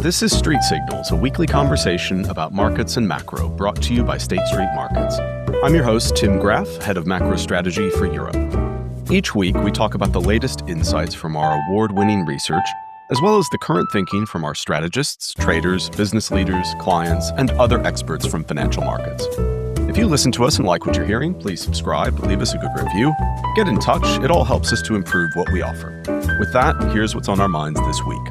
This is Street Signals, a weekly conversation about markets and macro brought to you by State Street Markets. I'm your host, Tim Graff, head of macro strategy for Europe. Each week, we talk about the latest insights from our award-winning research, as well as the current thinking from our strategists, traders, business leaders, clients, and other experts from financial markets. If you listen to us and like what you're hearing, please subscribe, leave us a good review, get in touch. It all helps us to improve what we offer. With that, here's what's on our minds this week.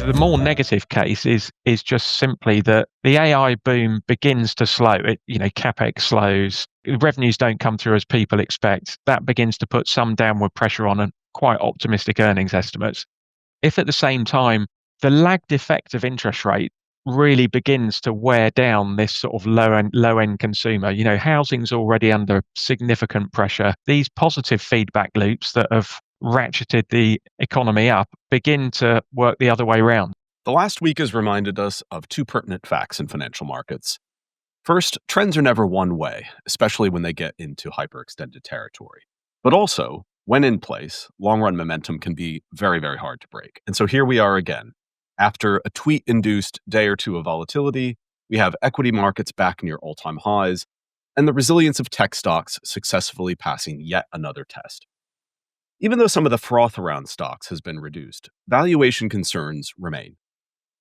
The more negative case is just simply that the AI boom begins to slow. CapEx slows, revenues don't come through as people expect. That begins to put some downward pressure on quite optimistic earnings estimates. If at the same time, the lagged effect of interest rate really begins to wear down this sort of low-end consumer, housing's already under significant pressure. These positive feedback loops that have ratcheted the economy up begin to work the other way around. The last week has reminded us of two pertinent facts in financial markets. First, trends are never one way, especially when they get into hyperextended territory. But also, when in place, long-run momentum can be very, very hard to break. And so here we are again. After a tweet-induced day or two of volatility, we have equity markets back near all-time highs, and the resilience of tech stocks successfully passing yet another test. Even though some of the froth around stocks has been reduced, valuation concerns remain.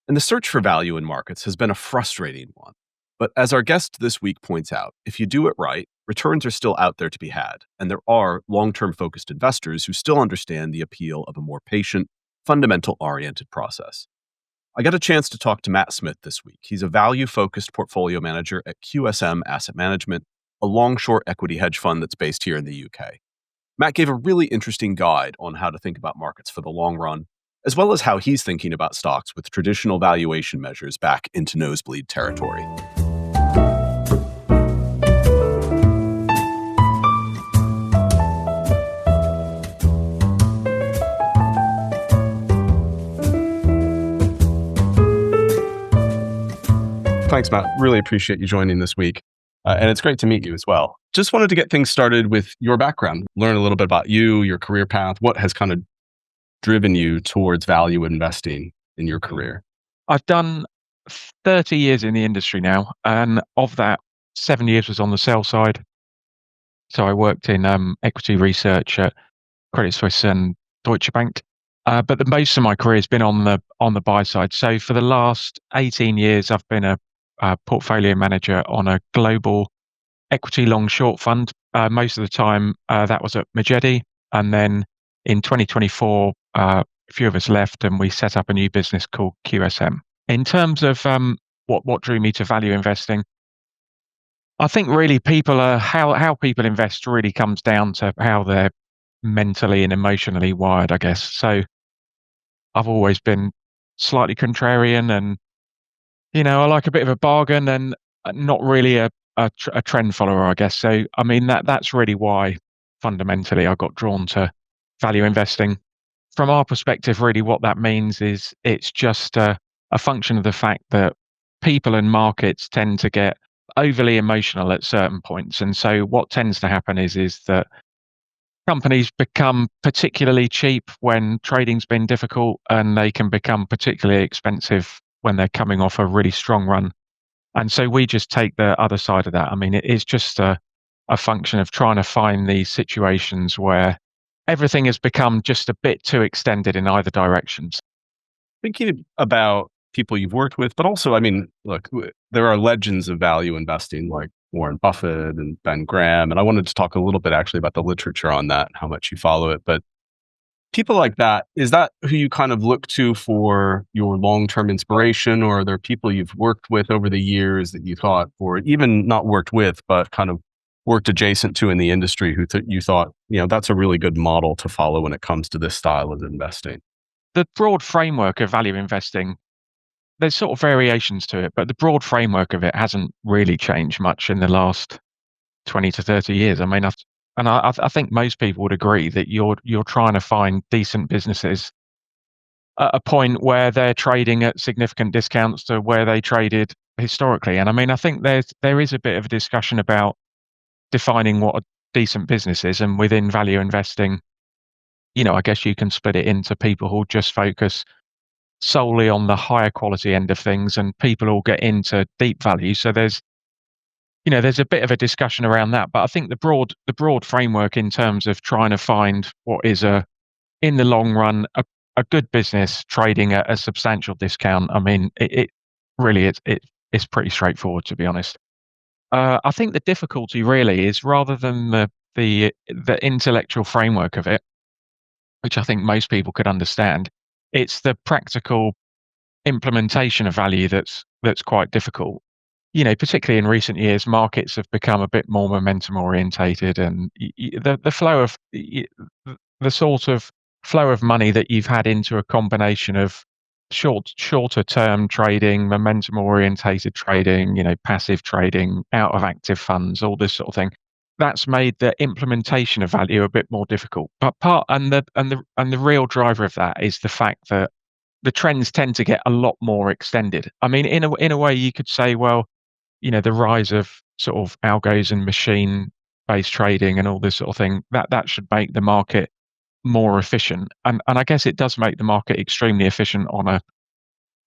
And the search for value in markets has been a frustrating one. But as our guest this week points out, if you do it right, returns are still out there to be had, and there are long-term focused investors who still understand the appeal of a more patient, fundamental-oriented process. I got a chance to talk to Matt Smith this week. He's a value-focused portfolio manager at QSM Asset Management, a long-short equity hedge fund that's based here in the UK. Matt gave a really interesting guide on how to think about markets for the long run, as well as how he's thinking about stocks with traditional valuation measures back into nosebleed territory. Thanks, Matt. Really appreciate you joining this week. And it's great to meet you as well. Just wanted to get things started with your background, learn a little bit about you, your career path, what has kind of driven you towards value investing in your career. I've done 30 years in the industry now, and of that, 7 years was on the sell side. So I worked in equity research at Credit Suisse and Deutsche Bank. But most of my career has been on the buy side. So for the last 18 years, I've been a portfolio manager on a global equity long short fund. Most of the time that was at Magedi. And then in 2024, a few of us left and we set up a new business called QSM. In terms of what drew me to value investing, I think really how people invest really comes down to how they're mentally and emotionally wired, I guess. So I've always been slightly contrarian and I like a bit of a bargain and not really a trend follower, I guess. So, I mean, that's really why fundamentally I got drawn to value investing. From our perspective, really what that means is it's just a function of the fact that people and markets tend to get overly emotional at certain points. And so what tends to happen is that companies become particularly cheap when trading's been difficult, and they can become particularly expensive when they're coming off a really strong run. And so we just take the other side of that. I mean, it is just a function of trying to find these situations where everything has become just a bit too extended in either directions. Thinking about people you've worked with, but also, I mean, look, there are legends of value investing like Warren Buffett and Ben Graham. And I wanted to talk a little bit actually about the literature on that, how much you follow it. But people like that, is that who you kind of look to for your long-term inspiration, or are there people you've worked with over the years that you thought, or even not worked with, but kind of worked adjacent to in the industry who you thought, that's a really good model to follow when it comes to this style of investing? The broad framework of value investing, there's sort of variations to it, but the broad framework of it hasn't really changed much in the last 20 to 30 years. I mean, I think most people would agree that you're trying to find decent businesses at a point where they're trading at significant discounts to where they traded historically. And I mean, I think there is a bit of a discussion about defining what a decent business is, and within value investing, I guess you can split it into people who just focus solely on the higher quality end of things, and people who get into deep value. So there's a bit of a discussion around that. But I think the broad framework in terms of trying to find what is in the long run, a good business trading at a substantial discount. I mean, it really it's pretty straightforward, to be honest. I think the difficulty really is, rather than the intellectual framework of it, which I think most people could understand, it's the practical implementation of value that's quite difficult. Particularly in recent years, markets have become a bit more momentum orientated, and the flow of the sort of flow of money that you've had into a combination of shorter term trading, momentum orientated trading, passive trading, out of active funds, all this sort of thing. That's made the implementation of value a bit more difficult. But the real driver of that is the fact that the trends tend to get a lot more extended. I mean, in a way, you could say, well, the rise of sort of algos and machine-based trading and all this sort of thing, that should make the market more efficient. And I guess it does make the market extremely efficient on a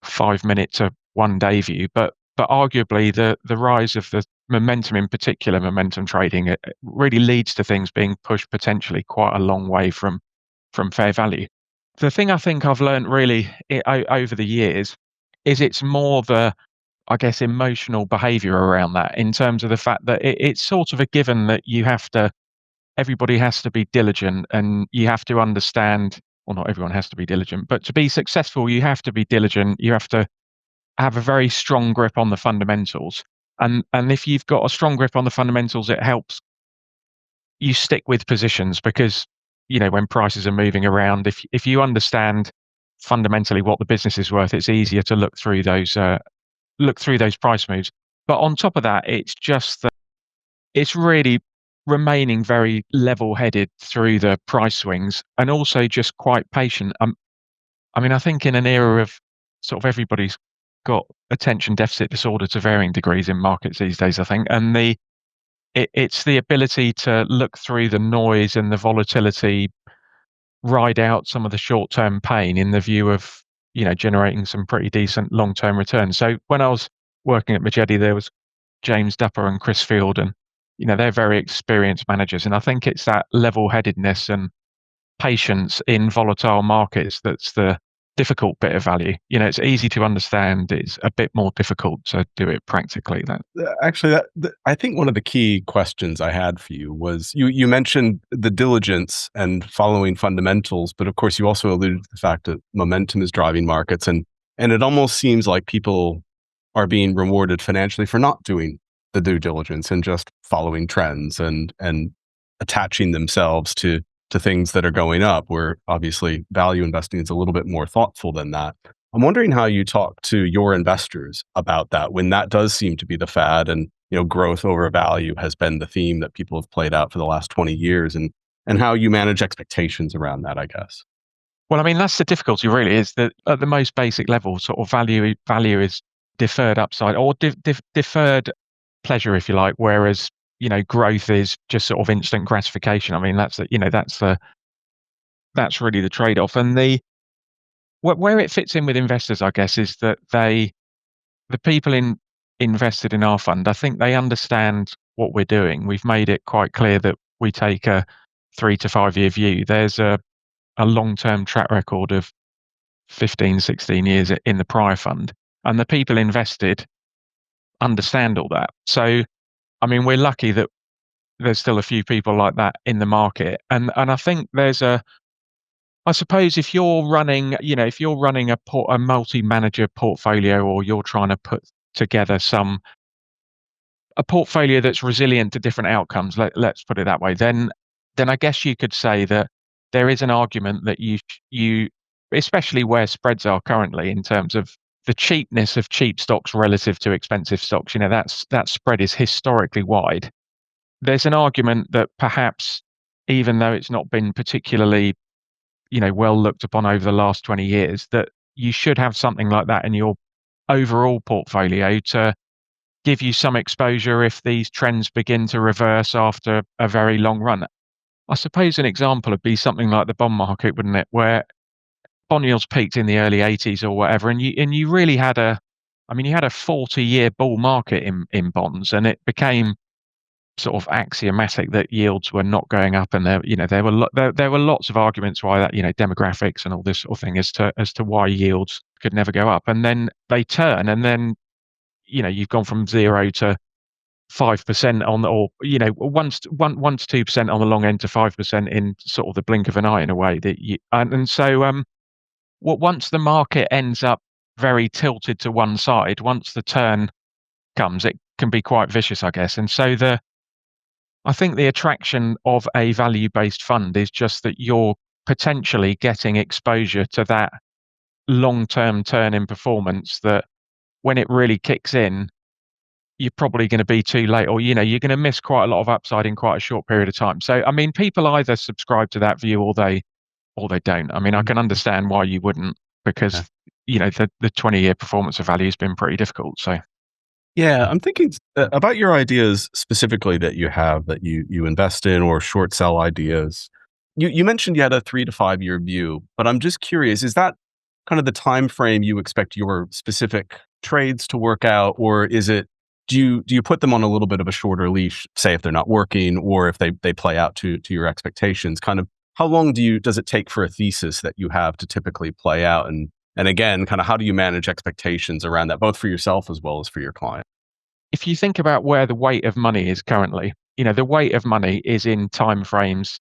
5-minute to 1-day view. But arguably, the rise of the momentum, in particular momentum trading, it really leads to things being pushed potentially quite a long way from fair value. The thing I think I've learned really over the years is it's more the, I guess, emotional behavior around that, in terms of the fact that it's sort of a given that everybody has to be diligent, and you have to understand, well, not everyone has to be diligent, but to be successful, you have to be diligent. You have to have a very strong grip on the fundamentals. And if you've got a strong grip on the fundamentals, it helps you stick with positions, because, when prices are moving around, if you understand fundamentally what the business is worth, it's easier to look through those price moves. But on top of that, it's just that it's really remaining very level-headed through the price swings, and also just quite patient. I mean, I think in an era of sort of everybody's got attention deficit disorder to varying degrees in markets these days, I think, and it's the ability to look through the noise and the volatility, ride out some of the short-term pain in the view of, generating some pretty decent long-term returns. So when I was working at Majeddy, there was James Dupper and Chris Field, and, they're very experienced managers. And I think it's that level-headedness and patience in volatile markets that's the difficult bit of value. It's easy to understand. It's a bit more difficult to do it practically. That Actually, I think one of the key questions I had for you was, you mentioned the diligence and following fundamentals, but of course you also alluded to the fact that momentum is driving markets, and it almost seems like people are being rewarded financially for not doing the due diligence and just following trends and attaching themselves to things that are going up, where obviously value investing is a little bit more thoughtful than that. I'm wondering how you talk to your investors about that, when that does seem to be the fad, and growth over value has been the theme that people have played out for the last 20 years, and how you manage expectations around that, I guess. Well, I mean, that's the difficulty really, is that at the most basic level, sort of value is deferred upside, or deferred pleasure, if you like, whereas, growth is just sort of instant gratification. I mean, that's really the trade-off. And where it fits in with investors, I guess, is that the people invested in our fund, I think they understand what we're doing. We've made it quite clear that we take a 3 to 5 year view. There's a long-term track record of 15, 16 years in the prior fund, and the people invested understand all that. So, I mean, we're lucky that there's still a few people like that in the market. And I think I suppose if you're running a multi-manager portfolio, or you're trying to put together a portfolio that's resilient to different outcomes, let's put it that way, then I guess you could say that there is an argument that you, especially where spreads are currently, in terms of the cheapness of cheap stocks relative to expensive stocks, that spread is historically wide. There's an argument that perhaps, even though it's not been particularly, well looked upon over the last 20 years, that you should have something like that in your overall portfolio to give you some exposure if these trends begin to reverse after a very long run. I suppose an example would be something like the bond market, wouldn't it? Where bond yields peaked in the early '80s or whatever, and you really had you had a 40-year bull market in bonds, and it became sort of axiomatic that yields were not going up, and there were lots of arguments why that, demographics and all this sort of thing as to why yields could never go up, and then they turn, and then you've gone from 0 to 5% on the, or 1 to 2% on the long end to 5% in sort of the blink of an eye, in a way that you and so once the market ends up very tilted to one side, once the turn comes, it can be quite vicious, I guess. And so I think the attraction of a value-based fund is just that you're potentially getting exposure to that long-term turn in performance that when it really kicks in, you're probably gonna be too late, or, you're gonna miss quite a lot of upside in quite a short period of time. So, I mean, people either subscribe to that view or they don't. I mean, I can understand why you wouldn't, Yeah. because, the 20-year performance of value has been pretty difficult, so. Yeah, I'm thinking about your ideas specifically that you have that you invest in or short sell ideas. You mentioned you had a 3 to 5 year view, but I'm just curious, is that kind of the time frame you expect your specific trades to work out, or is it do you put them on a little bit of a shorter leash, say if they're not working or if they play out to your expectations? Kind of how long does it take for a thesis that you have to typically play out? And again, kind of how do you manage expectations around that, both for yourself as well as for your client? If you think about where the weight of money is currently, the weight of money is in time frames.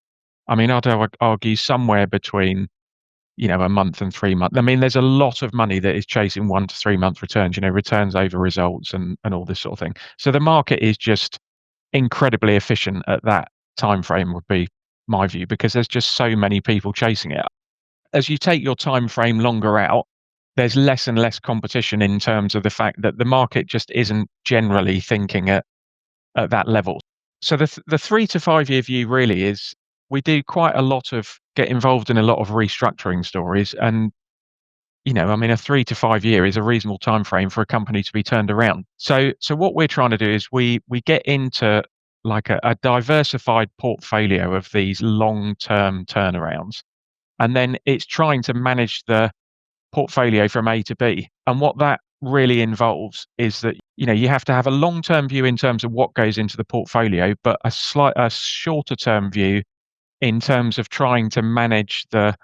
I mean, I'd argue somewhere between, a month and 3 months. I mean, there's a lot of money that is chasing 1 to 3 month returns, returns over results and all this sort of thing. So the market is just incredibly efficient at that time frame, would be my view, because there's just so many people chasing it. As you take your time frame longer out, there's less and less competition in terms of the fact that the market just isn't generally thinking at that level. So the 3 to 5 year view really is, we do quite a lot of get involved in a lot of restructuring stories, and I mean, a 3 to 5 year is a reasonable time frame for a company to be turned around. So what we're trying to do is we get into like a diversified portfolio of these long term turnarounds, and then it's trying to manage the portfolio from A to B. And what that really involves is that, you have to have a long-term view in terms of what goes into the portfolio, but a shorter term view in terms of trying to manage the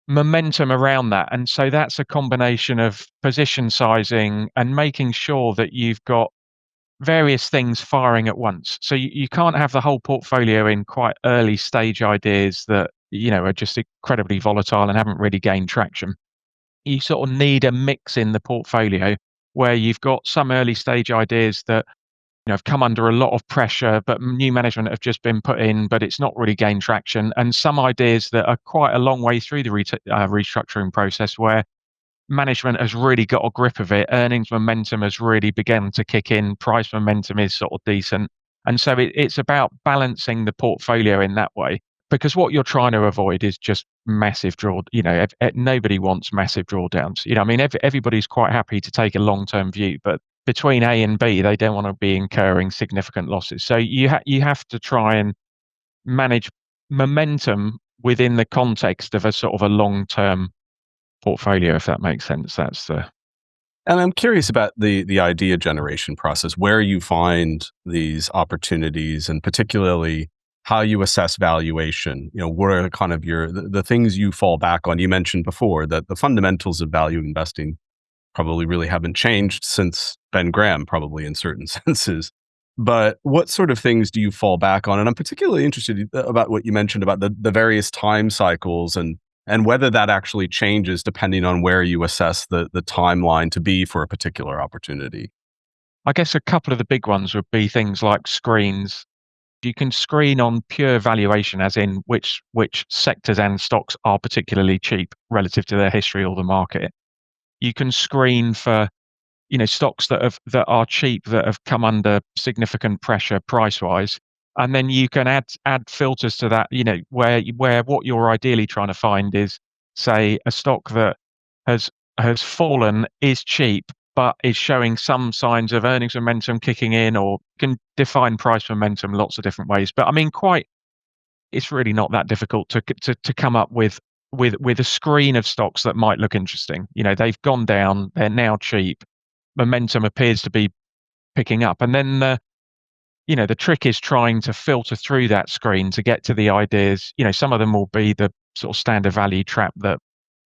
momentum around that. And so that's a combination of position sizing and making sure that you've got various things firing at once. So you can't have the whole portfolio in quite early stage ideas that, are just incredibly volatile and haven't really gained traction. You sort of need a mix in the portfolio where you've got some early stage ideas that, have come under a lot of pressure, but new management have just been put in, but it's not really gained traction, and some ideas that are quite a long way through the restructuring process, where management has really got a grip of it, earnings momentum has really begun to kick in, price momentum is sort of decent, and so it's about balancing the portfolio in that way. Because what you're trying to avoid is just massive nobody wants massive drawdowns. I mean, everybody's quite happy to take a long-term view, but between A and B, they don't want to be incurring significant losses. So you have to try and manage momentum within the context of a sort of a long-term portfolio, if that makes sense. That's the And I'm curious about the idea generation process, where you find these opportunities, and particularly how you assess valuation. What are kind of the things you fall back on? You mentioned before that the fundamentals of value investing probably really haven't changed since Ben Graham, probably in certain senses. But what sort of things do you fall back on? And I'm particularly interested about what you mentioned about the various time cycles, and whether that actually changes depending on where you assess the timeline to be for a particular opportunity. I guess a couple of the big ones would be things like screens. You can screen on pure valuation, as in which sectors and stocks are particularly cheap relative to their history or the market. You can screen for, stocks that are cheap, that have come under significant pressure price wise, and then you can add filters to that. Where what you're ideally trying to find is, say, a stock that has has fallen, is cheap, but is showing some signs of earnings momentum kicking in, or can define price momentum lots of different ways. But I mean, quite it's really not that difficult to come up with a screen of stocks that might look interesting. They've gone down, they're now cheap, momentum appears to be picking up, and then the trick is trying to filter through that screen to get to the ideas. Some of them will be the sort of standard value trap that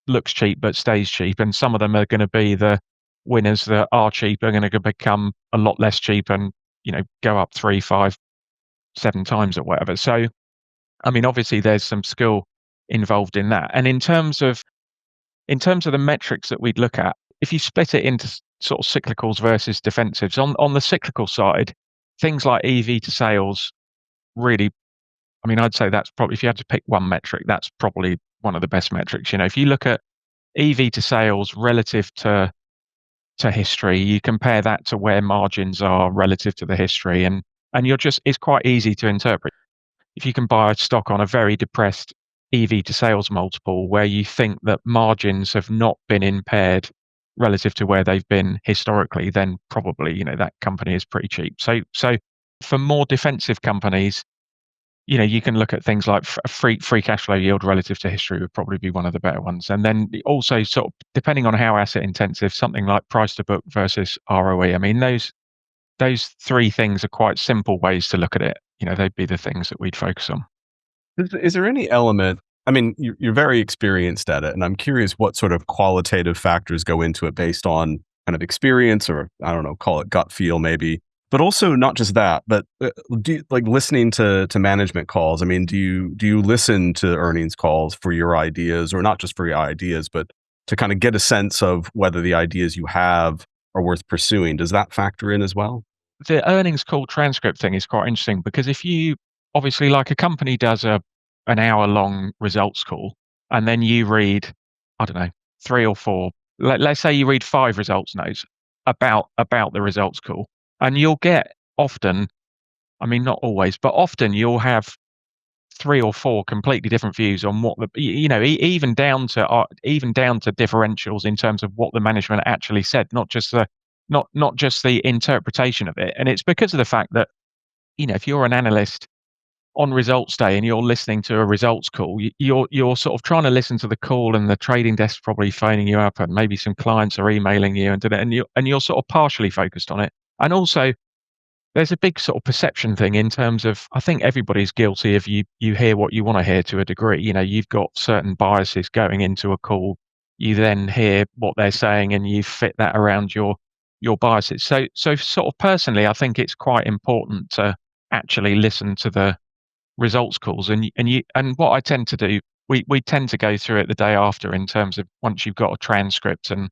looks cheap but stays cheap, and some of them are going to be the winners that are cheap are going to become a lot less cheap and go up 3, 5, 7 times or whatever. So I mean, obviously there's some skill involved in that. And in terms of the metrics that we'd look at, if you split it into sort of cyclicals versus defensives, on the cyclical side, things like EV to sales really, I mean, I'd say that's probably, if you had to pick one metric, that's probably one of the best metrics. If you look at EV to sales relative to history, you compare that to where margins are relative to the history, and it's quite easy to interpret. If you can buy a stock on a very depressed EV to sales multiple where you think that margins have not been impaired relative to where they've been historically, then probably, that company is pretty cheap. So for more defensive companies, you can look at things like free cash flow yield relative to history would probably be one of the better ones. And then also sort of depending on how asset intensive, something like price to book versus ROE. I mean, those three things are quite simple ways to look at it. They'd be the things that we'd focus on. Is there any element? I mean, you're very experienced at it, and I'm curious what sort of qualitative factors go into it based on kind of experience, or I don't know, call it gut feel maybe. But also not just that, but like listening to management calls? I mean, do you listen to earnings calls for your ideas, or not just for your ideas, but to kind of get a sense of whether the ideas you have are worth pursuing? Does that factor in as well? The earnings call transcript thing is quite interesting because if you obviously, like, a company does an hour long results call, and then you read, I don't know, 3 or 4, let's say you read 5 results notes about the results call, and you'll get often, I mean, not always, but often you'll have 3 or 4 completely different views on what even down to differentials in terms of what the management actually said, not just the interpretation of it. And it's because of the fact that, if you're an analyst on results day and you're listening to a results call, you're sort of trying to listen to the call, and the trading desk probably phoning you up, and maybe some clients are emailing you, and you're sort of partially focused on it. And also, there's a big sort of perception thing in terms of, I think everybody's guilty of, you hear what you want to hear to a degree. You've got certain biases going into a call. You then hear what they're saying and you fit that around your biases. So sort of personally, I think it's quite important to actually listen to the results calls. And what I tend to do, we tend to go through it the day after, in terms of once you've got a transcript, and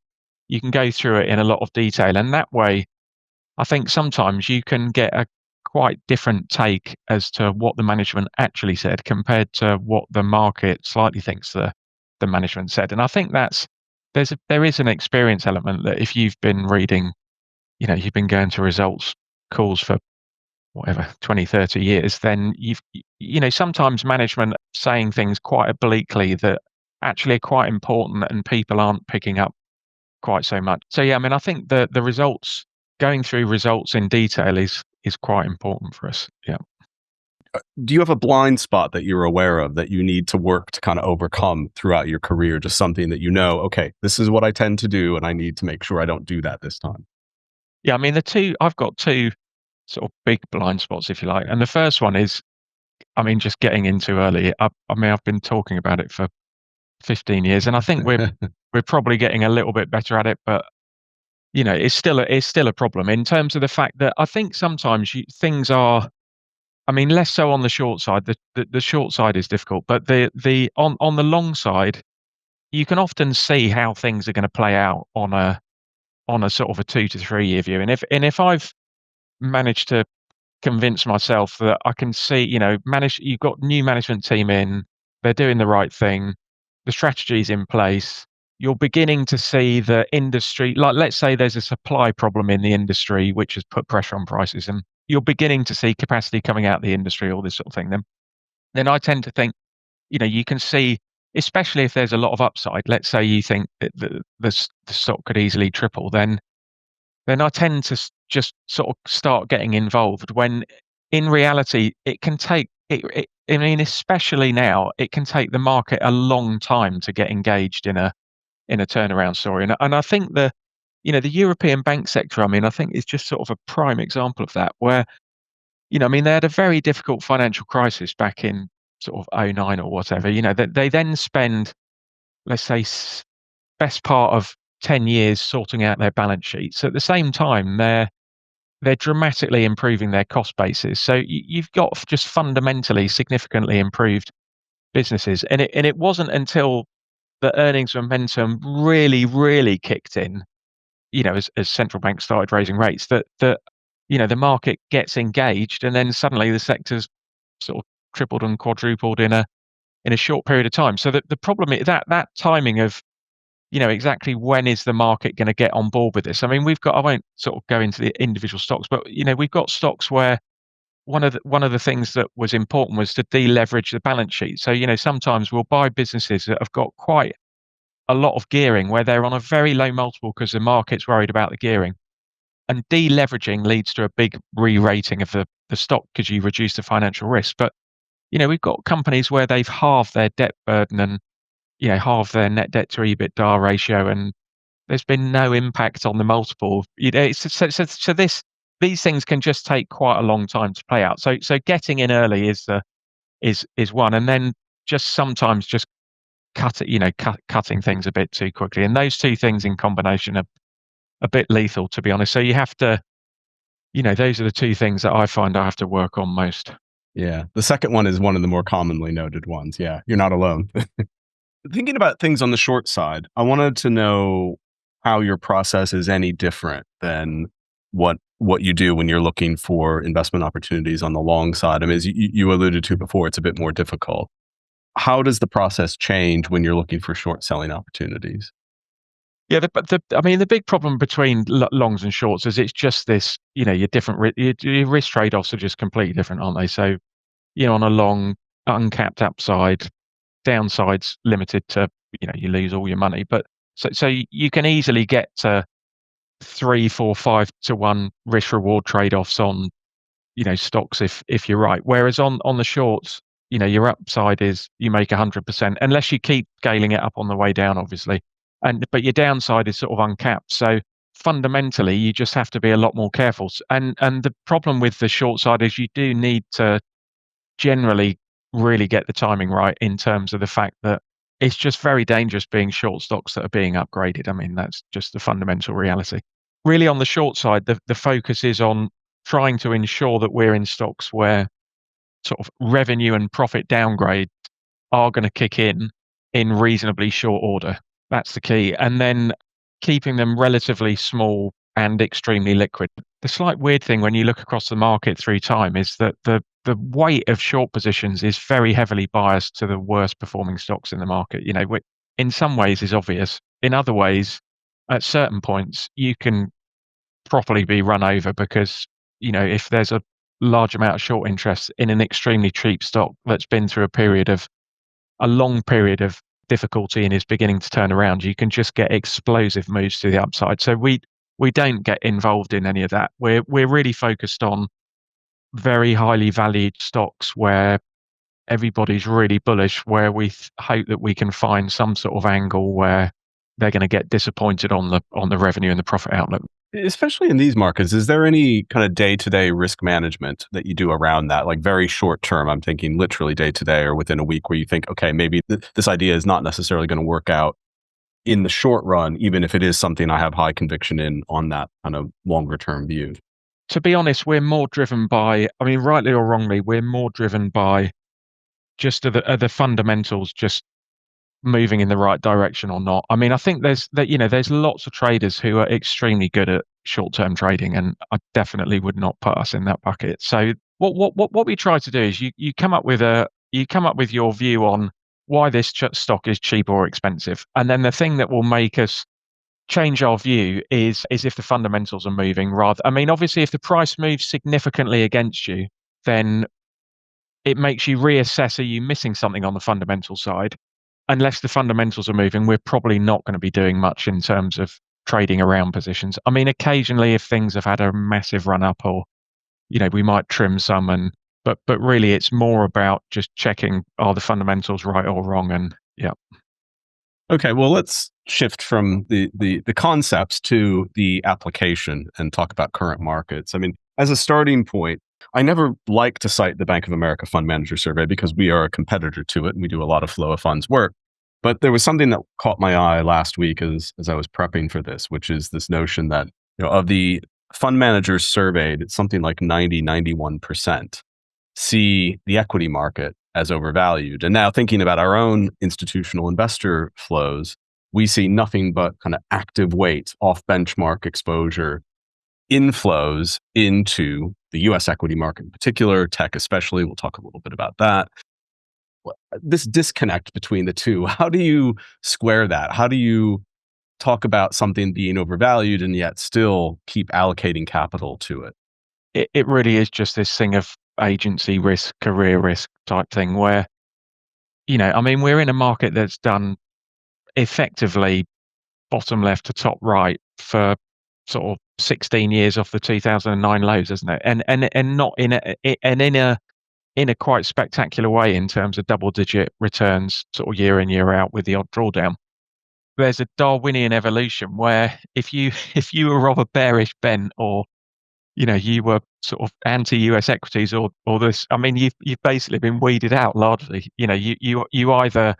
you can go through it in a lot of detail. And that way, I think sometimes you can get a quite different take as to what the management actually said compared to what the market slightly thinks the management said. And I think there is an experience element that, if you've been reading, you've been going to results calls for whatever, 20, 30 years, then sometimes management saying things quite obliquely that actually are quite important and people aren't picking up quite so much. So yeah, I mean, I think the results, going through results in detail is quite important for us. Yeah. Do you have a blind spot that you're aware of that you need to work to kind of overcome throughout your career? Just something that okay, this is what I tend to do, and I need to make sure I don't do that this time. Yeah, I mean, I've got two sort of big blind spots, if you like. And the first one is, I mean, just getting in too early. I mean, I've been talking about it for 15 years, and I think we're probably getting a little bit better at it, but it's still a problem in terms of the fact that I think sometimes things are, I mean, less so on the short side. The short side is difficult, but on the long side, you can often see how things are going to play out on a sort of a 2 to 3 year view. And if I've managed to convince myself that I can see, you've got new management team in, they're doing the right thing, the strategy's in place. You're beginning to see the industry, like, let's say there's a supply problem in the industry which has put pressure on prices, and you're beginning to see capacity coming out of the industry, all this sort of thing. Then I tend to think, you can see, especially if there's a lot of upside. Let's say you think that the stock could easily triple, then I tend to just sort of start getting involved, when in reality it can take I mean, especially now, it can take the market a long time to get engaged in a turnaround story. And I think the European bank sector, I mean, I think is just sort of a prime example of that, where, I mean, they had a very difficult financial crisis back in sort of '09 or whatever. They then spend, let's say, best part of 10 years sorting out their balance sheets. At the same time, they're dramatically improving their cost bases. So you've got just fundamentally significantly improved businesses. And it wasn't until the earnings momentum really, really kicked in, as central banks started raising rates, that the market gets engaged, and then suddenly the sector's sort of tripled and quadrupled in a short period of time. So the problem is that timing of, exactly when is the market going to get on board with this? I mean, I won't sort of go into the individual stocks, but we've got stocks where one of the things that was important was to deleverage the balance sheet. So, sometimes we'll buy businesses that have got quite a lot of gearing where they're on a very low multiple because the market's worried about the gearing. And deleveraging leads to a big re-rating of the stock because you reduce the financial risk. But, we've got companies where they've halved their debt burden and, halved their net debt to EBITDA ratio, and there's been no impact on the multiple. These things can just take quite a long time to play out. So getting in early is one, and then just sometimes just cutting things a bit too quickly. And those two things in combination are a bit lethal, to be honest. So you have to, those are the two things that I find I have to work on most. Yeah. The second one is one of the more commonly noted ones. Yeah. You're not alone. Thinking about things on the short side, I wanted to know how your process is any different than what you do when you're looking for investment opportunities on the long side. I mean, as you alluded to before, it's a bit more difficult. How does the process change when you're looking for short selling opportunities? Yeah, I mean, the big problem between longs and shorts is it's just this, your different your risk trade-offs are just completely different, aren't they? So, on a long, uncapped upside, downsides limited to, you lose all your money. But so you can easily get to 3, 4, 5 to 1 risk reward trade-offs on, stocks if you're right. Whereas on the shorts, your upside is you make 100% unless you keep scaling it up on the way down, obviously. But your downside is sort of uncapped. So fundamentally, you just have to be a lot more careful. And the problem with the short side is you do need to generally really get the timing right in terms of the fact that it's just very dangerous being short stocks that are being upgraded. I mean, that's just the fundamental reality. Really, on the short side, the focus is on trying to ensure that we're in stocks where sort of revenue and profit downgrade are going to kick in reasonably short order. That's the key. And then keeping them relatively small and extremely liquid. The slight weird thing when you look across the market through time is that the weight of short positions is very heavily biased to the worst performing stocks in the market. Which in some ways is obvious. In other ways, at certain points, you can properly be run over because, if there's a large amount of short interest in an extremely cheap stock that's been through a long period of difficulty and is beginning to turn around, you can just get explosive moves to the upside. So we don't get involved in any of that. We're really focused on very highly valued stocks where everybody's really bullish, where we hope that we can find some sort of angle where they're going to get disappointed on the revenue and the profit outlook. Especially in these markets, is there any kind of day-to-day risk management that you do around that? Like very short term, I'm thinking literally day to day or within a week, where you think, okay, maybe this idea is not necessarily going to work out in the short run, even if it is something I have high conviction in on that kind of longer term view. To be honest, we're more driven by, I mean, rightly or wrongly, we're more driven by just are the fundamentals just moving in the right direction or not. I mean, I think there's lots of traders who are extremely good at short-term trading, and I definitely would not put us in that bucket. So what we try to do is you come up with your view on why this stock is cheap or expensive, and then the thing that will make us change our view is if the fundamentals are moving. I mean, obviously, if the price moves significantly against you, then it makes you reassess, are you missing something on the fundamental side? Unless the fundamentals are moving, we're probably not going to be doing much in terms of trading around positions. I mean, occasionally if things have had a massive run up, or, we might trim some, But really, it's more about just checking, are the fundamentals right or wrong? And yeah. Okay, well, let's shift from the concepts to the application and talk about current markets. I mean, as a starting point, I never like to cite the Bank of America Fund Manager Survey because we are a competitor to it and we do a lot of flow of funds work. But there was something that caught my eye last week as I was prepping for this, which is this notion that, of the fund managers surveyed, it's something like 91% see the equity market as overvalued. And now thinking about our own institutional investor flows, we see nothing but kind of active weight, off benchmark exposure inflows into the US equity market in particular, tech especially. We'll talk a little bit about that. This disconnect between the two, how do you square that? How do you talk about something being overvalued and yet still keep allocating capital to it? It really is just this thing of agency risk, career risk type thing where, I mean, we're in a market that's done effectively bottom left to top right for sort of 16 years off the 2009 lows, isn't it? And not in a quite spectacular way in terms of double digit returns sort of year in, year out with the odd drawdown. There's a Darwinian evolution where if you were of a bearish bent, or you were sort of anti-US equities, or this, I mean, you've basically been weeded out largely. You either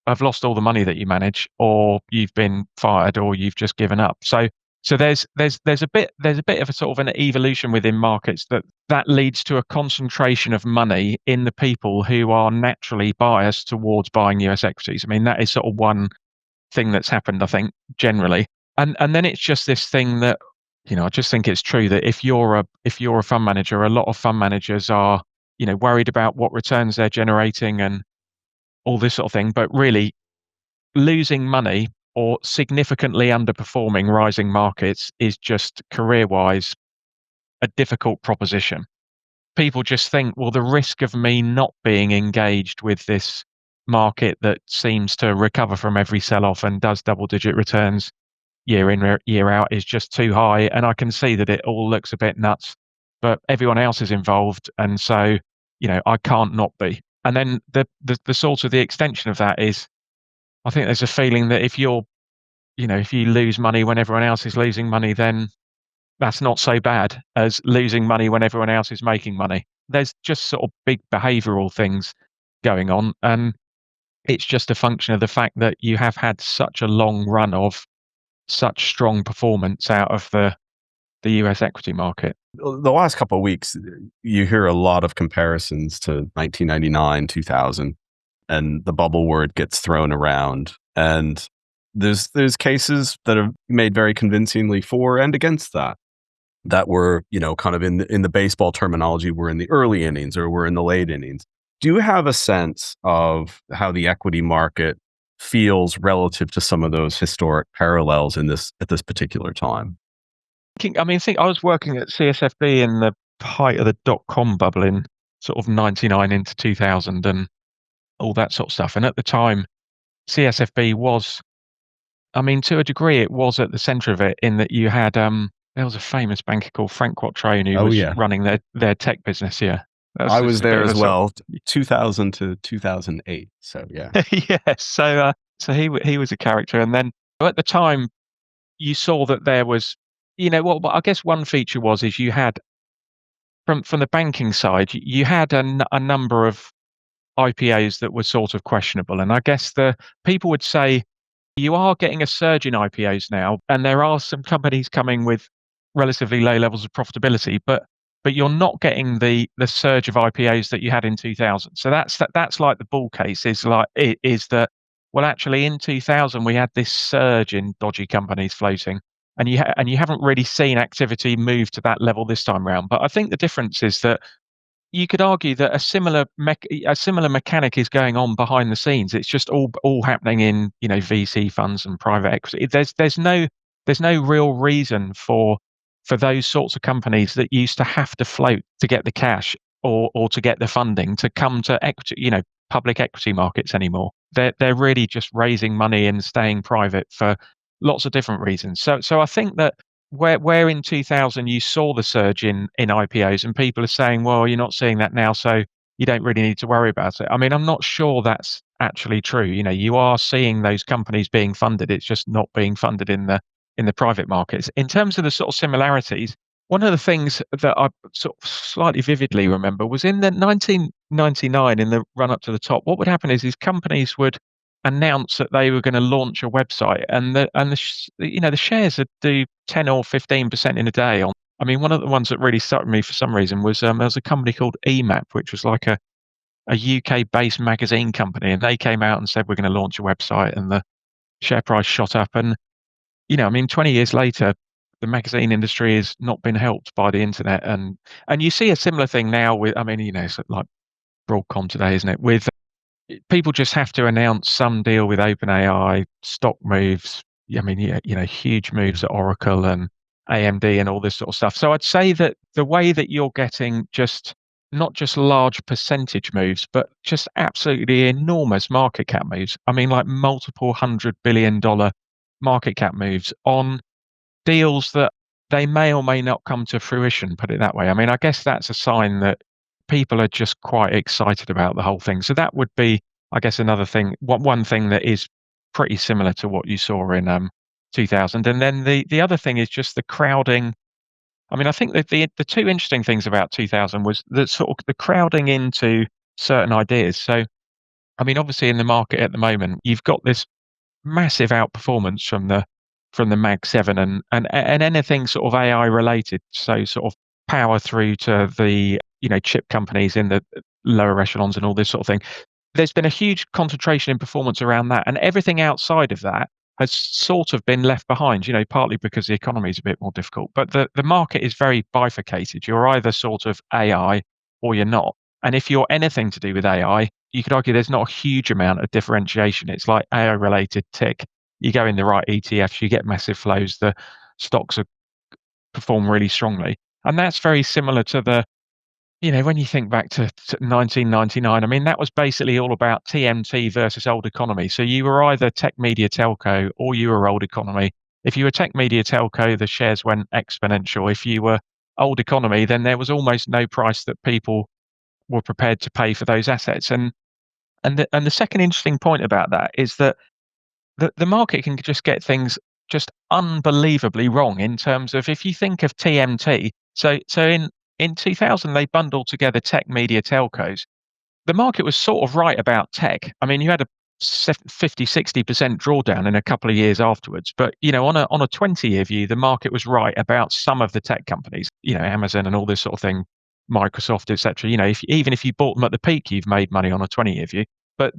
have lost all the money that you manage, or you've been fired, or you've just given up. So there's a bit of a sort of an evolution within markets that leads to a concentration of money in the people who are naturally biased towards buying US equities. I mean, that is sort of one thing that's happened, I think, generally. And then it's just this thing that, I just think it's true that if you're a fund manager, a lot of fund managers are, worried about what returns they're generating and all this sort of thing. But really, losing money or significantly underperforming rising markets is just career-wise a difficult proposition. People just think, well, the risk of me not being engaged with this market that seems to recover from every sell-off and does double-digit returns year in, year out is just too high. And I can see that it all looks a bit nuts, but everyone else is involved. And so, I can't not be. And then the sort of the extension of that is, I think there's a feeling that if if you lose money when everyone else is losing money, then that's not so bad as losing money when everyone else is making money. There's just sort of big behavioral things going on. And it's just a function of the fact that you have had such a long run of such strong performance out of the US equity market. The last couple of weeks, you hear a lot of comparisons to 1999, 2000, and the bubble word gets thrown around. And there's cases that are made very convincingly for and against that were, kind of in the baseball terminology, we're in the early innings or we're in the late innings. Do you have a sense of how the equity market feels relative to some of those historic parallels at this particular time? I was working at CSFB in the height of the dot-com bubble in sort of 99 into 2000 and all that sort of stuff. And at the time, CSFB was, I mean, to a degree, it was at the center of it in that you had, there was a famous banker called Frank Quattrone who Oh, was yeah. running their tech business. Yeah. I was Just a bit there of as a sort well, 2000 to 2008. So, yeah. yeah. So he was a character. And then at the time, you saw that there was, well, I guess one feature is you had from the banking side, you had a number of IPOs that were sort of questionable. And I guess the people would say you are getting a surge in IPOs now, and there are some companies coming with relatively low levels of profitability, but you're not getting the surge of IPOs that you had in 2000. So that's like the bull case is that, well, actually in 2000 we had this surge in dodgy companies floating, and you haven't really seen activity move to that level this time around. But I think the difference is that you could argue that a similar mechanic is going on behind the scenes. It's just all happening in VC funds and private equity. There's no real reason for those sorts of companies that used to have to float to get the cash or to get the funding to come to equity, public equity markets anymore. They're really just raising money and staying private for lots of different reasons. So I think that where in 2000 you saw the surge in IPOs, and people are saying, well, you're not seeing that now, so you don't really need to worry about it. I mean, I'm not sure that's actually true. You are seeing those companies being funded. It's just not being funded in the private markets. In terms of the sort of similarities, one of the things that I sort of slightly vividly remember was in the 1999, in the run up to the top. What would happen is these companies would announce that they were going to launch a website, and the shares would do 10 or 15% in a day. I mean, one of the ones that really stuck with me for some reason was there was a company called EMAP, which was like a UK-based magazine company, and they came out and said we're going to launch a website, and the share price shot up. And I mean, 20 years later, the magazine industry has not been helped by the internet, and you see a similar thing now with, I mean, it's like Broadcom today, isn't it? With people just have to announce some deal with OpenAI, stock moves. I mean, yeah, huge moves at Oracle and AMD and all this sort of stuff. So I'd say that the way that you're getting just not just large percentage moves, but just absolutely enormous market cap moves. I mean, like multiple $100 billion market cap moves on deals that they may or may not come to fruition, put it that way. I mean, I guess that's a sign that people are just quite excited about the whole thing. So that would be, I guess, another thing, one thing that is pretty similar to what you saw in 2000. And then the other thing is just the crowding. I mean, I think that the two interesting things about 2000 was the sort of the crowding into certain ideas. So, I mean, obviously in the market at the moment, you've got this massive outperformance from the Mag 7 and anything sort of AI related. So sort of power through to the chip companies in the lower echelons and all this sort of thing. There's been a huge concentration in performance around that, and everything outside of that has sort of been left behind, partly because the economy is a bit more difficult. But the market is very bifurcated. You're either sort of AI or you're not. And if you're anything to do with AI, you could argue there's not a huge amount of differentiation. It's like AI related tick. You go in the right ETFs, you get massive flows, the stocks perform really strongly. And that's very similar to when you think back to 1999, I mean, that was basically all about TMT versus old economy. So you were either tech media telco or you were old economy. If you were tech media telco, the shares went exponential. If you were old economy, then there was almost no price that people were prepared to pay for those assets. And the second interesting point about that is that the market can just get things just unbelievably wrong in terms of, if you think of TMT. So in 2000 they bundled together tech, media, telcos. The market was sort of right about tech. I mean, you had a 50-60% drawdown in a couple of years afterwards, but on a 20-year view, the market was right about some of the tech companies, Amazon and all this sort of thing, Microsoft, etc. Even if you bought them at the peak, you've made money on a 20-year view. But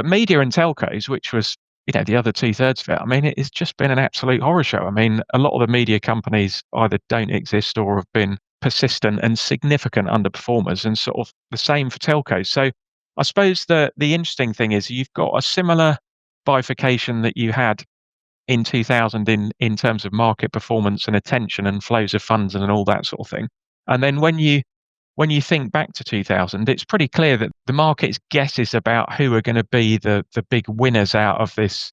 media and telcos, which was the other 2/3 of it, I mean, it's just been an absolute horror show. I mean, a lot of the media companies either don't exist or have been persistent and significant underperformers, and sort of the same for telcos. So I suppose the interesting thing is you've got a similar bifurcation that you had in 2000 in terms of market performance and attention and flows of funds and all that sort of thing. And then when you think back to 2000, it's pretty clear that the market's guesses about who are going to be the big winners out of this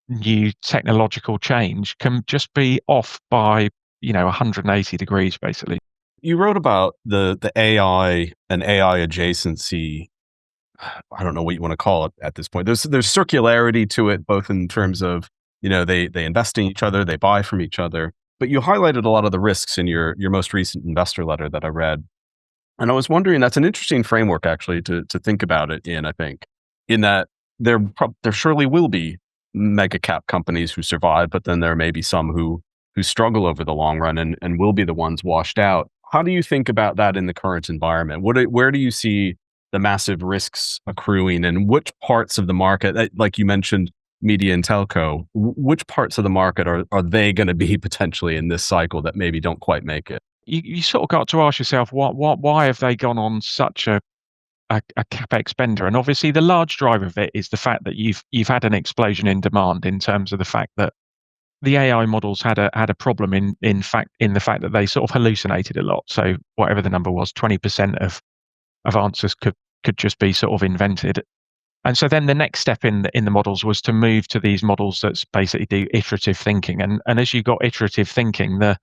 new technological change can just be off by 180 degrees, basically. You wrote about the AI and AI adjacency. I don't know what you want to call it at this point. There's circularity to it, both in terms of they invest in each other, they buy from each other. But you highlighted a lot of the risks in your most recent investor letter that I read, and I was wondering, that's an interesting framework actually to think about it in. I think in that there surely will be mega cap companies who survive, but then there may be some who struggle over the long run and will be the ones washed out. How do you think about that in the current environment? Where do you see the massive risks accruing, and which parts of the market, like you mentioned, media and telco, which parts of the market are they going to be potentially in this cycle that maybe don't quite make it? You sort of got to ask yourself, why have they gone on such a capex spender? And obviously, the large driver of it is the fact that you've had an explosion in demand, in terms of the fact that the AI models had a problem in the fact that they sort of hallucinated a lot. So whatever the number was, 20% of answers could just be sort of invented. And so then the next step in the models was to move to these models that basically do iterative thinking. And as you got iterative thinking, the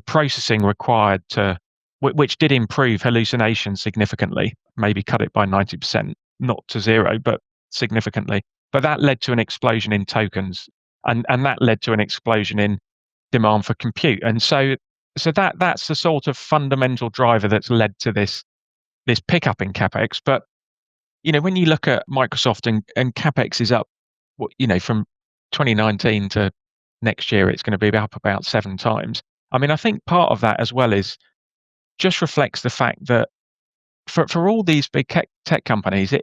processing required to, which did improve hallucination significantly, maybe cut it by 90%, not to zero, but significantly. But that led to an explosion in tokens, and that led to an explosion in demand for compute. And so that's the sort of fundamental driver that's led to this pickup in capex. But when you look at Microsoft and capex is up, from 2019 to next year, it's going to be up about 7 times. I mean, I think part of that as well is just reflects the fact that for all these big tech companies,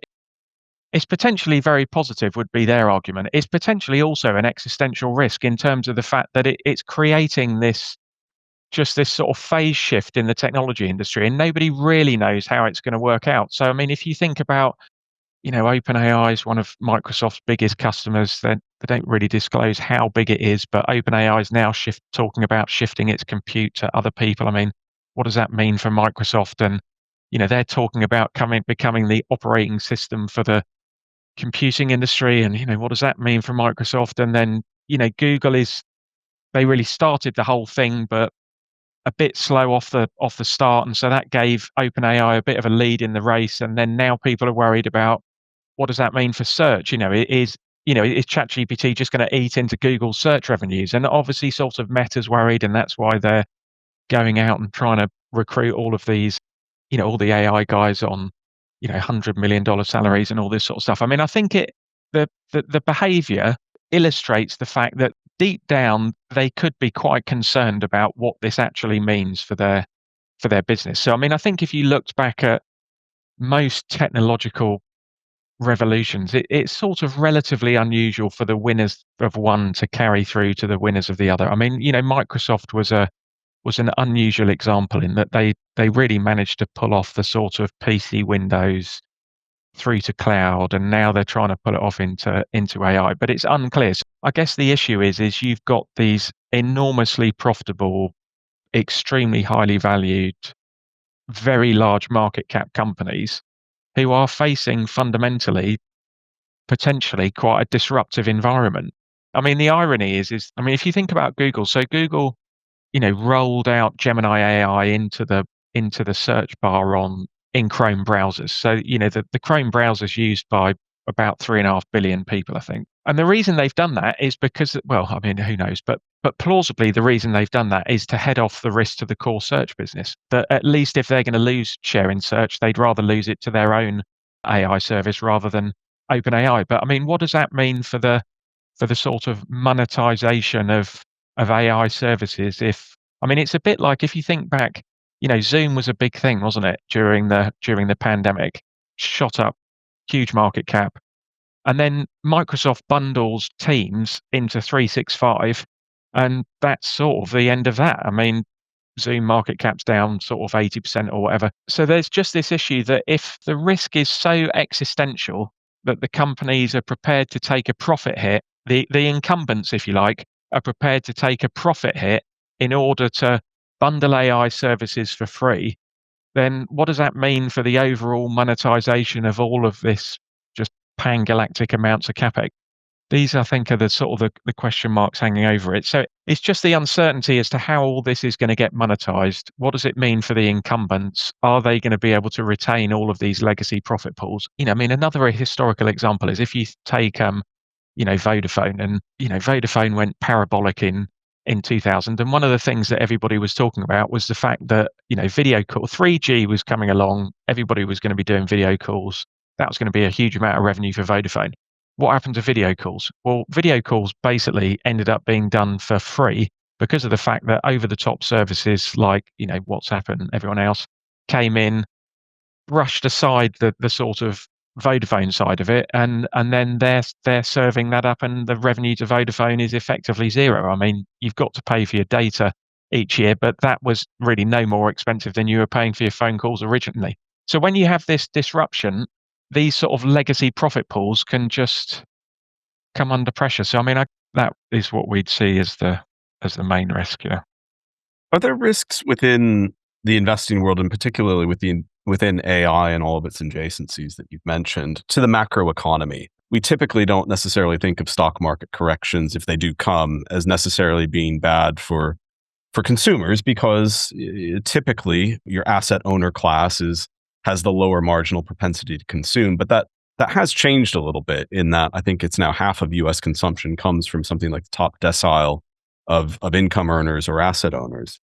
it's potentially very positive, would be their argument. It's potentially also an existential risk in terms of the fact that it's creating this sort of phase shift in the technology industry, and nobody really knows how it's going to work out. So, I mean, if you think about, OpenAI is one of Microsoft's biggest customers. They don't really disclose how big it is, but OpenAI is now talking about shifting its compute to other people. I mean, what does that mean for Microsoft? And they're talking about becoming the operating system for the computing industry. And what does that mean for Microsoft? And then Google they really started the whole thing, but a bit slow off the start, and so that gave OpenAI a bit of a lead in the race. And then now people are worried about, what does that mean for search? Is ChatGPT just going to eat into Google's search revenues? And obviously, sort of Meta's worried, and that's why they're going out and trying to recruit all of these, all the AI guys on, $100 million salaries and all this sort of stuff. I mean, I think the behaviour illustrates the fact that deep down they could be quite concerned about what this actually means for their business. So, I mean, I think if you looked back at most technological revolutions, it's sort of relatively unusual for the winners of one to carry through to the winners of the other. I mean, Microsoft was an unusual example in that they really managed to pull off the sort of PC Windows through to cloud, and now they're trying to pull it off into AI, but it's unclear. So I guess the issue is you've got these enormously profitable, extremely highly valued, very large market cap companies who are facing fundamentally, potentially quite a disruptive environment. I mean, the irony is I mean, if you think about Google, so Google, rolled out Gemini AI into the search bar in Chrome browsers. So, the Chrome browser is used by about 3.5 billion people, I think. And the reason they've done that is because, well, I mean, who knows, but plausibly the reason they've done that is to head off the risk to the core search business. That at least if they're going to lose share in search, they'd rather lose it to their own AI service rather than OpenAI. But I mean, what does that mean for the sort of monetization of AI services? I mean, it's a bit like if you think back, Zoom was a big thing, wasn't it, during the pandemic? Shot up, huge market cap. And then Microsoft bundles Teams into 365, and that's sort of the end of that. I mean, Zoom market cap's down sort of 80% or whatever. So there's just this issue that if the risk is so existential that the companies are prepared to take a profit hit, the incumbents, if you like, are prepared to take a profit hit in order to bundle AI services for free, then what does that mean for the overall monetization of all of this just pan-galactic amounts of capex? These, I think, are the sort of the question marks hanging over it. So it's just the uncertainty as to how all this is going to get monetized. What does it mean for the incumbents? Are they going to be able to retain all of these legacy profit pools? I mean, another historical example is if you take, Vodafone, and, Vodafone went parabolic in 2000. And one of the things that everybody was talking about was the fact that, video call, 3G was coming along. Everybody was going to be doing video calls. That was going to be a huge amount of revenue for Vodafone. What happened to video calls? Well, video calls basically ended up being done for free because of the fact that over-the-top services like, WhatsApp and everyone else came in, brushed aside the sort of Vodafone side of it, and then they're serving that up, and the revenue to Vodafone is effectively zero. I mean, you've got to pay for your data each year, but that was really no more expensive than you were paying for your phone calls originally. So when you have this disruption, these sort of legacy profit pools can just come under pressure. So I mean, that is what we'd see as the main risk. Are there risks within the investing world, and particularly with the within AI and all of its adjacencies that you've mentioned to the macroeconomy. We typically don't necessarily think of stock market corrections, if they do come, as necessarily being bad for consumers because typically your asset owner class has the lower marginal propensity to consume. But that has changed a little bit in that I think it's now half of U.S. consumption comes from something like the top decile of income earners or asset owners.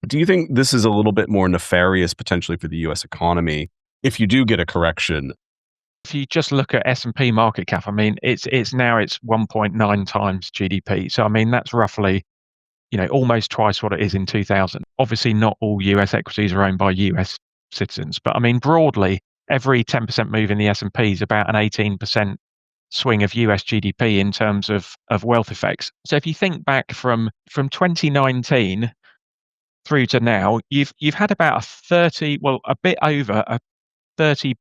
Do you think this is a little bit more nefarious potentially for the U.S. economy if you do get a correction? If you just look at S&P market cap, I mean, it's now it's 1.9 times GDP. So I mean, that's roughly, almost twice what it is in 2000. Obviously, not all US equities are owned by US citizens, but I mean, broadly, every 10% move in the S&P is about an 18% swing of US GDP in terms of wealth effects. So if you think back from 2019 through to now, you've had about a bit over a $30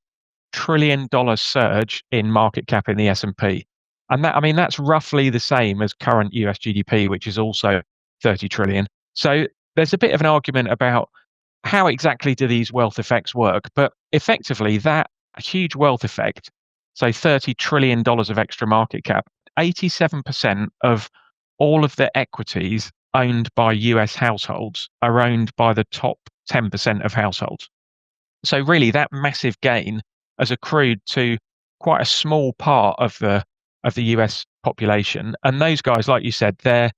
trillion surge in market cap in the S&P. And that, I mean, that's roughly the same as current US GDP, which is also 30 trillion. So there's a bit of an argument about how exactly do these wealth effects work, but effectively that huge wealth effect, so $30 trillion of extra market cap, 87% of all of the equities owned by US households are owned by the top 10% of households. So really that massive gain has accrued to quite a small part of the US population. And those guys, like you said, that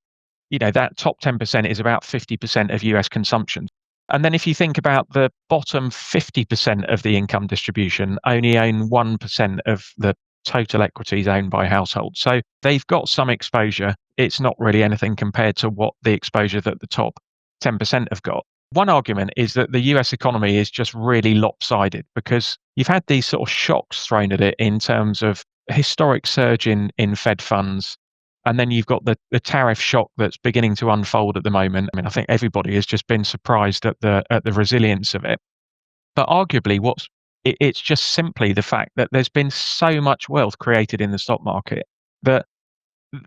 top 10% is about 50% of US consumption. And then if you think about the bottom 50% of the income distribution, only own 1% of the total equities owned by households. So they've got some exposure. It's not really anything compared to what the exposure that the top 10% have got. One argument is that the US economy is just really lopsided because you've had these sort of shocks thrown at it in terms of a historic surge in Fed funds. And then you've got the tariff shock that's beginning to unfold at the moment. I mean, I think everybody has just been surprised at the resilience of it. But arguably, it's just simply the fact that there's been so much wealth created in the stock market that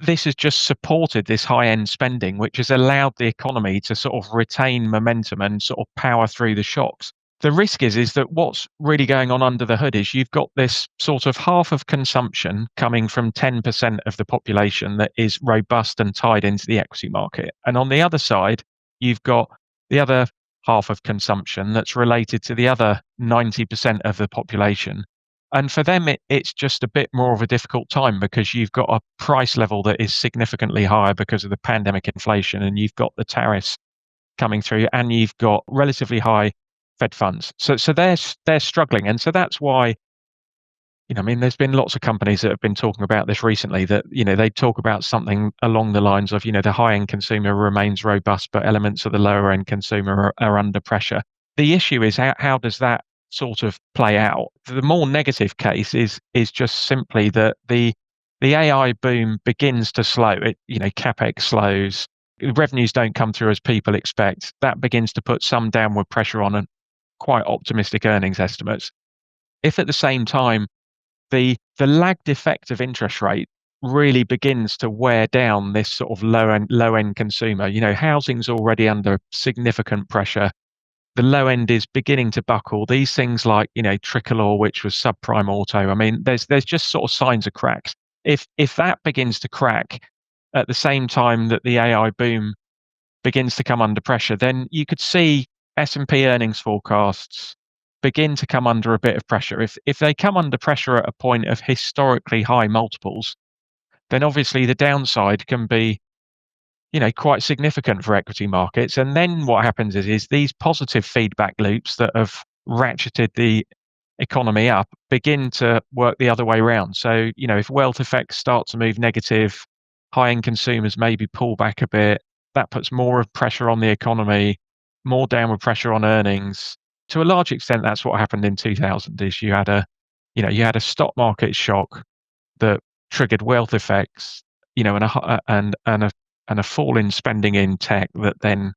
this has just supported this high-end spending, which has allowed the economy to sort of retain momentum and sort of power through the shocks. The risk is that what's really going on under the hood is you've got this sort of half of consumption coming from 10% of the population that is robust and tied into the equity market. And on the other side, you've got the other half of consumption that's related to the other 90% of the population. And for them, it's just a bit more of a difficult time because you've got a price level that is significantly higher because of the pandemic inflation, and you've got the tariffs coming through, and you've got relatively high Fed funds. So they're struggling, and so that's why, I mean, there's been lots of companies that have been talking about this recently. That they talk about something along the lines of, the high-end consumer remains robust, but elements of the lower-end consumer are under pressure. The issue is how does that sort of play out? The more negative case is just simply that the AI boom begins to slow. CapEx slows, revenues don't come through as people expect. That begins to put some downward pressure on quite optimistic earnings estimates. If at the same time the lagged effect of interest rate really begins to wear down this sort of low end consumer, housing's already under significant pressure. The low end is beginning to buckle. These things like, Tricolor, which was subprime auto. I mean, there's just sort of signs of cracks. If that begins to crack at the same time that the AI boom begins to come under pressure, then you could see S&P earnings forecasts begin to come under a bit of pressure. If they come under pressure at a point of historically high multiples, then obviously the downside can be quite significant for equity markets. And then what happens is these positive feedback loops that have ratcheted the economy up begin to work the other way around. So, if wealth effects start to move negative, high-end consumers maybe pull back a bit, that puts more pressure on the economy, more downward pressure on earnings. To a large extent, that's what happened in 2000 is you had a stock market shock that triggered wealth effects, and a fall in spending in tech that then,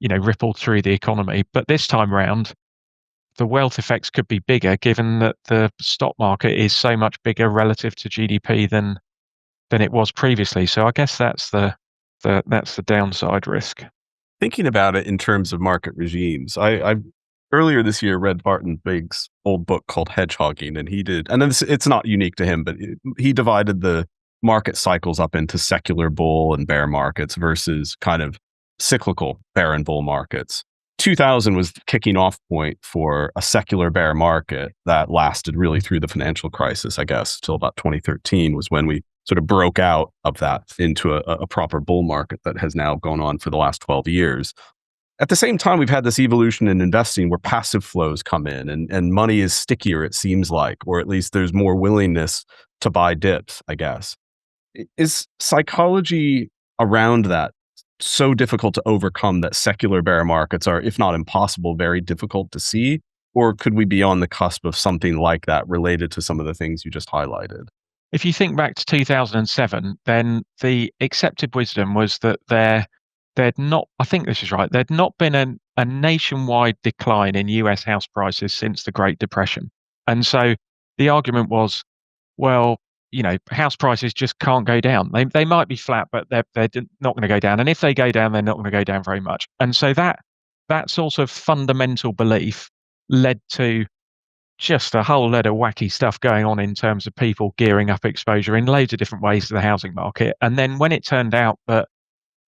rippled through the economy. But this time round, the wealth effects could be bigger given that the stock market is so much bigger relative to GDP than it was previously. So I guess that's the downside risk. Thinking about it in terms of market regimes, I've earlier this year read Barton Bigg's old book called Hedgehogging, and and it's not unique to him, but he divided the market cycles up into secular bull and bear markets versus kind of cyclical bear and bull markets. 2000 was the kicking off point for a secular bear market that lasted really through the financial crisis, I guess, till about 2013 was when we sort of broke out of that into a proper bull market that has now gone on for the last 12 years. At the same time, we've had this evolution in investing where passive flows come in and money is stickier, it seems like, or at least there's more willingness to buy dips, I guess. Is psychology around that so difficult to overcome that secular bear markets are, if not impossible, very difficult to see? Or could we be on the cusp of something like that related to some of the things you just highlighted? If you think back to 2007, then the accepted wisdom was that there'd not, I think this is right, there'd not been a nationwide decline in US house prices since the Great Depression. And so the argument was, well, house prices just can't go down. They might be flat, but they're not going to go down. And if they go down, they're not going to go down very much. And so that sort of fundamental belief led to just a whole load of wacky stuff going on in terms of people gearing up exposure in loads of different ways to the housing market. And then when it turned out that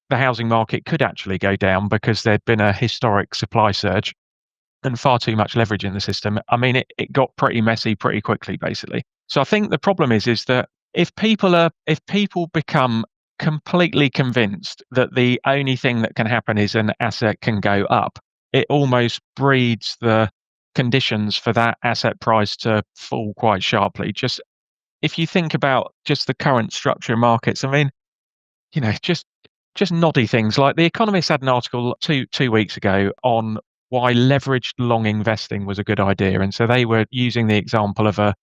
the housing market could actually go down because there'd been a historic supply surge and far too much leverage in the system, I mean, it got pretty messy pretty quickly, basically. So I think the problem is that if people become completely convinced that the only thing that can happen is an asset can go up, it almost breeds the conditions for that asset price to fall quite sharply. Just if you think about just the current structure of markets, I mean, just noddy things like The Economist had an article two weeks ago on why leveraged long investing was a good idea, and so they were using the example of a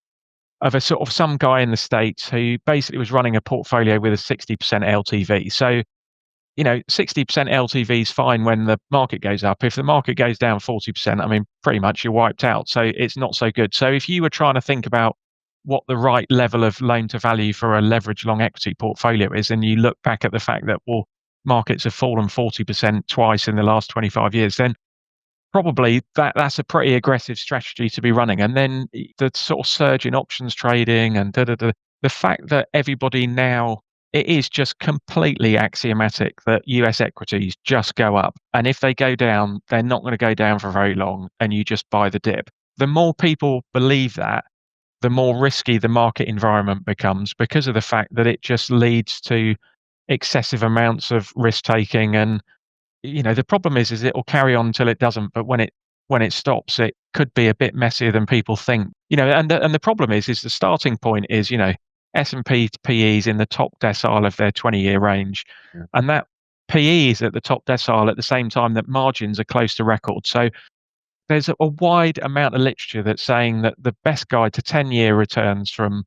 sort of some guy in the States who basically was running a portfolio with a 60% LTV. So 60% LTV is fine when the market goes up. If the market goes down 40%, I mean, pretty much you're wiped out. So it's not so good. So if you were trying to think about what the right level of loan to value for a leveraged long equity portfolio is, and you look back at the fact that, well, markets have fallen 40% twice in the last 25 years, then probably that's a pretty aggressive strategy to be running. And then the sort of surge in options trading and the fact that everybody now, it is just completely axiomatic that US equities just go up. And if they go down, they're not going to go down for very long, and you just buy the dip. The more people believe that, the more risky the market environment becomes, because of the fact that it just leads to excessive amounts of risk taking. And the problem is it will carry on until it doesn't, but when it stops, it could be a bit messier than people think. And the problem is the starting point is, S&P PEs in the top decile of their 20-year range. Yeah. And that PE is at the top decile at the same time that margins are close to record. So there's a wide amount of literature that's saying that the best guide to 10-year returns from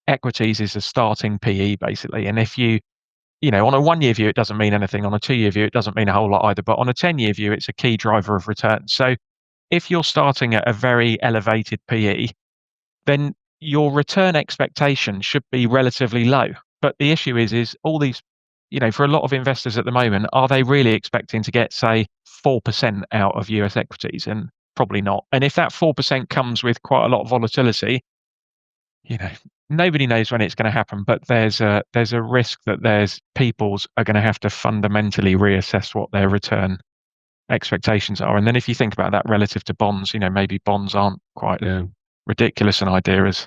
equities is a starting PE, basically. And if on a 1-year view, it doesn't mean anything. On a 2-year view, it doesn't mean a whole lot either. But on a 10-year view, it's a key driver of return. So if you're starting at a very elevated PE, then your return expectation should be relatively low. But the issue is all these, for a lot of investors at the moment, are they really expecting to get, say, 4% out of US equities? And probably not. And if that 4% comes with quite a lot of volatility, nobody knows when it's going to happen, but there's a risk that people's are going to have to fundamentally reassess what their return expectations are. And then if you think about that relative to bonds, maybe bonds aren't quite as ridiculous an idea as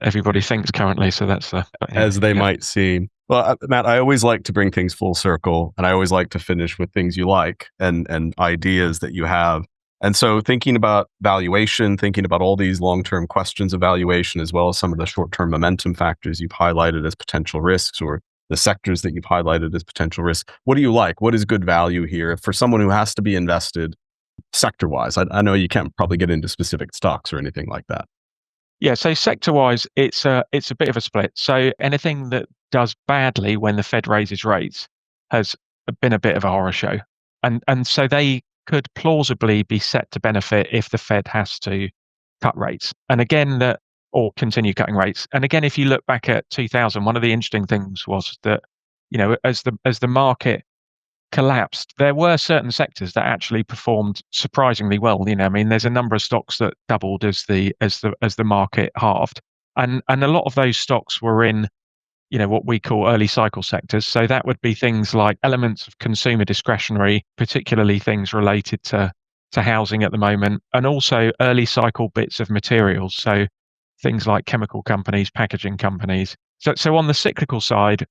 everybody thinks currently. So that's as they might seem. Well, Matt, I always like to bring things full circle, and I always like to finish with things you like and ideas that you have. And so thinking about valuation, thinking about all these long-term questions of valuation, as well as some of the short-term momentum factors you've highlighted as potential risks, or the sectors that you've highlighted as potential risks. What do you like? What is good value here for someone who has to be invested sector-wise? I know you can't probably get into specific stocks or anything like that. Yeah, so sector-wise, it's a bit of a split. So anything that does badly when the Fed raises rates has been a bit of a horror show. And so they could plausibly be set to benefit if the Fed has to cut rates. And again, or continue cutting rates. And again, if you look back at 2000, one of the interesting things was that, as the market collapsed, there were certain sectors that actually performed surprisingly well. I mean, there's a number of stocks that doubled as the market halved, and a lot of those stocks were in what we call early cycle sectors. So that would be things like elements of consumer discretionary, particularly things related to housing at the moment, and also early cycle bits of materials. So things like chemical companies, packaging companies. So on the cyclical side,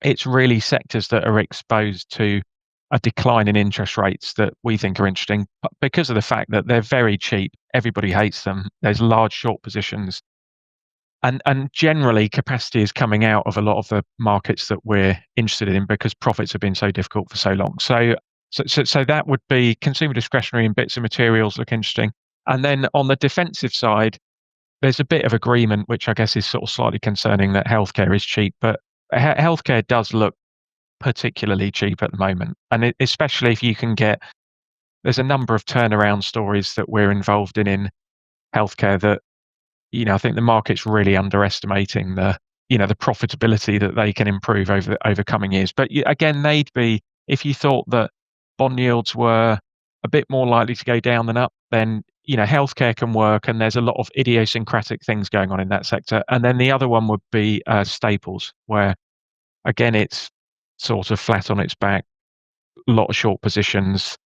it's really sectors that are exposed to a decline in interest rates that we think are interesting, but because of the fact that they're very cheap. Everybody hates them. There's large short positions. And generally, capacity is coming out of a lot of the markets that we're interested in because profits have been so difficult for so long. So that would be consumer discretionary and bits of materials look interesting. And then on the defensive side, there's a bit of agreement, which I guess is sort of slightly concerning, that healthcare is cheap, but healthcare does look particularly cheap at the moment. And especially if you can get, there's a number of turnaround stories that we're involved in healthcare that, I think the market's really underestimating the profitability that they can improve over coming years. But again, they'd be, if you thought that bond yields were a bit more likely to go down than up, then healthcare can work, and there's a lot of idiosyncratic things going on in that sector. And then the other one would be staples, where again it's sort of flat on its back, a lot of short positions.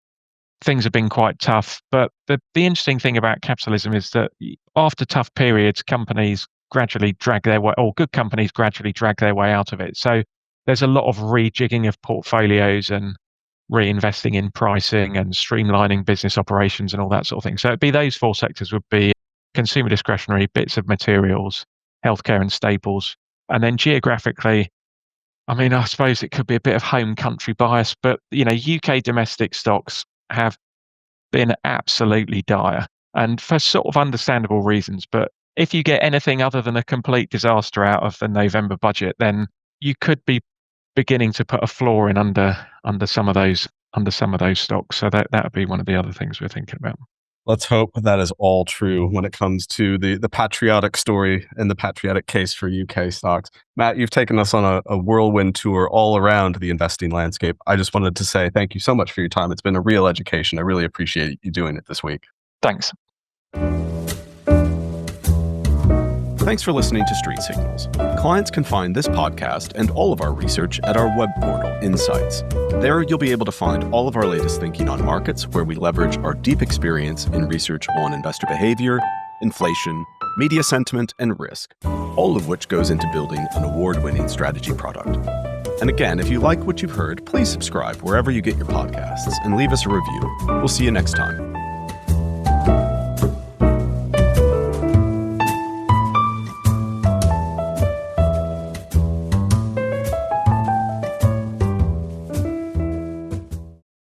Things have been quite tough, but the interesting thing about capitalism is that after tough periods, companies gradually drag their way, or good companies gradually drag their way out of it. So there's a lot of rejigging of portfolios and reinvesting in pricing and streamlining business operations and all that sort of thing. So it'd be those four sectors would be consumer discretionary, bits of materials, healthcare and staples. And then geographically, I mean, I suppose it could be a bit of home country bias, but UK domestic stocks have been absolutely dire, and for sort of understandable reasons. But if you get anything other than a complete disaster out of the November budget, then you could be beginning to put a floor in under some of those stocks. So that would be one of the other things we're thinking about. Let's hope that is all true when it comes to the patriotic story and the patriotic case for UK stocks. Matt, you've taken us on a whirlwind tour all around the investing landscape. I just wanted to say thank you so much for your time. It's been a real education. I really appreciate you doing it this week. Thanks. Thanks for listening to Street Signals. Clients can find this podcast and all of our research at our web portal, Insights. There, you'll be able to find all of our latest thinking on markets, where we leverage our deep experience in research on investor behavior, inflation, media sentiment, and risk, all of which goes into building an award-winning strategy product. And again, if you like what you've heard, please subscribe wherever you get your podcasts and leave us a review. We'll see you next time.